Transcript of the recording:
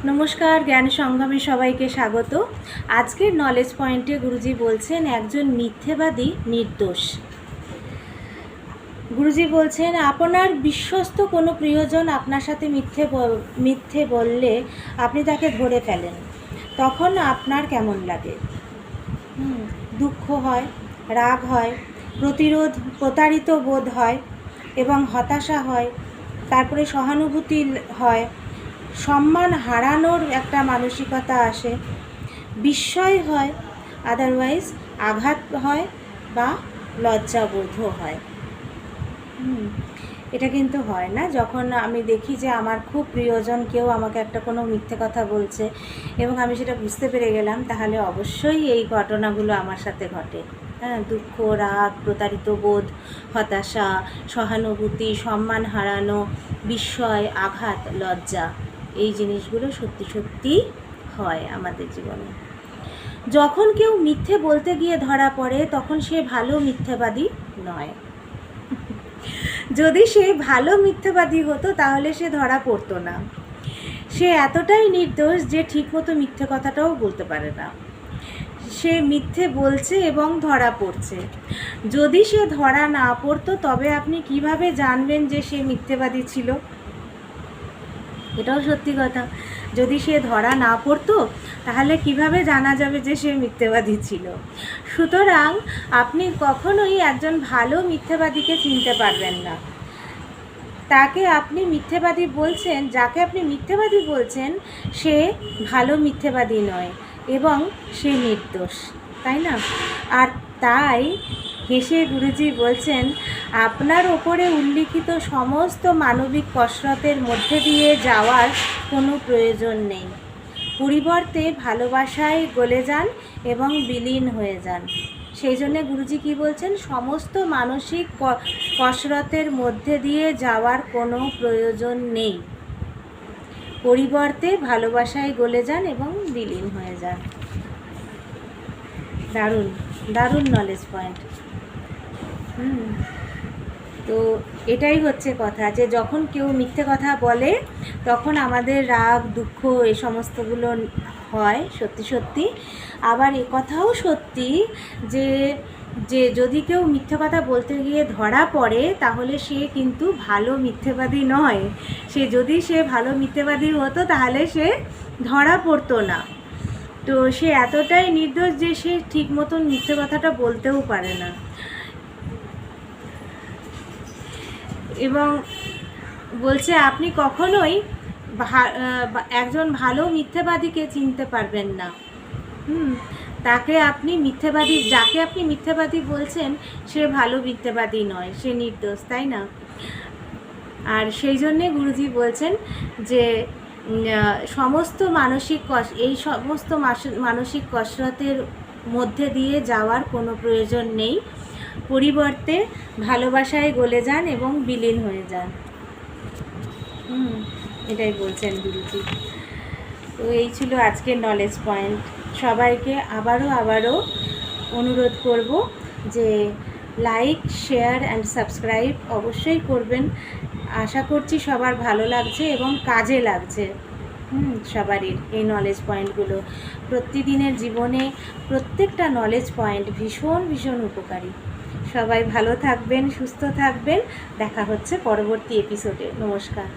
নমস্কার, জ্ঞান সংগমে সবাইকে স্বাগত। আজকের নলেজ পয়েন্টে গুরুজি বলছেন একজন মিথ্যেবাদী নির্দোষ। গুরুজি বলছেন আপনার বিশ্বস্ত কোনো প্রিয়জন আপনার সাথে মিথ্যে বললে আপনি তাকে ধরে ফেলেন, তখন আপনার কেমন লাগে? দুঃখ হয়, রাগ হয়, প্রতারিত বোধ হয় এবং হতাশা হয়, তারপরে সহানুভূতি হয়, সম্মান হারানোর একটা মানসিকতা আসে, বিস্ময় হয়, আদারওয়াইজ আঘাত হয় বা লজ্জাবোধও হয়। এটা কিন্তু হয় না যখন আমি দেখি যে আমার খুব প্রিয়জন কেউ আমাকে একটা কোনো মিথ্যে কথা বলছে এবং আমি সেটা বুঝতে পেরে গেলাম, তাহলে অবশ্যই এই ঘটনাগুলো আমার সাথে ঘটে। দুঃখ, রাগ, প্রতারিত বোধ, হতাশা, সহানুভূতি, সম্মান হারানো, বিস্ময়, আঘাত, লজ্জা, এই জিনিসগুলো সত্যি সত্যি হয় আমাদের জীবনে। যখন কেউ মিথ্যে বলতে গিয়ে ধরা পড়ে তখন সে ভালো মিথ্যাবাদী নয়। যদি সে ভালো মিথ্যাবাদী হতো তাহলে সে ধরা পড়তো না। সে এতটাই নির্দোষ যে ঠিকমতো মিথ্যে কথাটাও বলতে পারে না। সে মিথ্যে বলছে এবং ধরা পড়ছে। যদি সে ধরা না পড়তো তবে আপনি কিভাবে জানবেন যে সে মিথ্যেবাদী ছিল? এটাও সত্যি কথা। যদি সে ধরা না পড়তো তাহলে কিভাবে জানা যাবে যে সে মিথ্যেবাদী ছিল? সুতরাং আপনি কখনোই একজন ভালো মিথ্যেবাদীকে চিনতে পারবেন না। তাকে আপনি মিথ্যেবাদী বলছেন, যাকে আপনি মিথ্যেবাদী বলছেন সে ভালো মিথ্যেবাদী নয় এবং সে নির্দোষ, তাই না? আর তাই হেসে গুরুজি বলছেন আপনার ওপরে উল্লিখিত সমস্ত মানবিক কসরতের মধ্যে দিয়ে যাওয়ার কোনো প্রয়োজন নেই। পরিবর্তে ভালোবাসায় গলে যান এবং বিলীন হয়ে যান। সেই জন্যে গুরুজি কী বলছেন? সমস্ত মানসিক কসরতের মধ্যে দিয়ে যাওয়ার কোনো প্রয়োজন নেই। পরিবর্তে ভালোবাসায় গলে যান এবং বিলীন হয়ে যান। দারুণ দারুণ নলেজ পয়েন্ট। তো এটাই হচ্ছে কথা, যে যখন কেউ মিথ্যে কথা বলে তখন আমাদের রাগ, দুঃখ এই সমস্তগুলো হয় সত্যি সত্যি। আবার এ কথাও সত্যি যে যদি কেউ মিথ্যে কথা বলতে গিয়ে ধরা পড়ে তাহলে সে কিন্তু ভালো মিথ্যেবাদী নয়। যদি সে ভালো মিথ্যেবাদী হতো তাহলে সে ধরা পড়তো না। তো সে এতটাই নির্দোষ যে সে ঠিক মতন মিথ্যে কথাটা বলতেও পারে না। এবং বলছে আপনি কখনোই একজন ভালো মিথ্যেবাদীকে চিনতে পারবেন না। যাকে আপনি মিথ্যেবাদী বলছেন সে ভালো মিথ্যেবাদী নয়, সে নির্দোষ, তাই না? আর সেই জন্যে গুরুজি বলছেন যে সমস্ত মানসিক কসরতের মধ্যে দিয়ে যাওয়ার কোনো প্রয়োজন নেই। পরিবর্তে ভালোবাসায় গলে যান এবং বিলীন হয়ে যান। এটাই বলছেন গুরুজি। তো এই ছিল আজকের নলেজ পয়েন্ট। সবাইকে আবারও অনুরোধ করব যে লাইক, শেয়ার অ্যান্ড সাবস্ক্রাইব অবশ্যই করবেন। আশা করছি সবার ভালো লাগছে এবং কাজে লাগছে সবারই এই নলেজ পয়েন্টগুলো। প্রতিদিনের জীবনে প্রত্যেকটা নলেজ পয়েন্ট ভীষণ ভীষণ উপকারী। সবাই ভালো থাকবেন, সুস্থ থাকবেন। দেখা হচ্ছে পরবর্তী এপিসোডে। নমস্কার।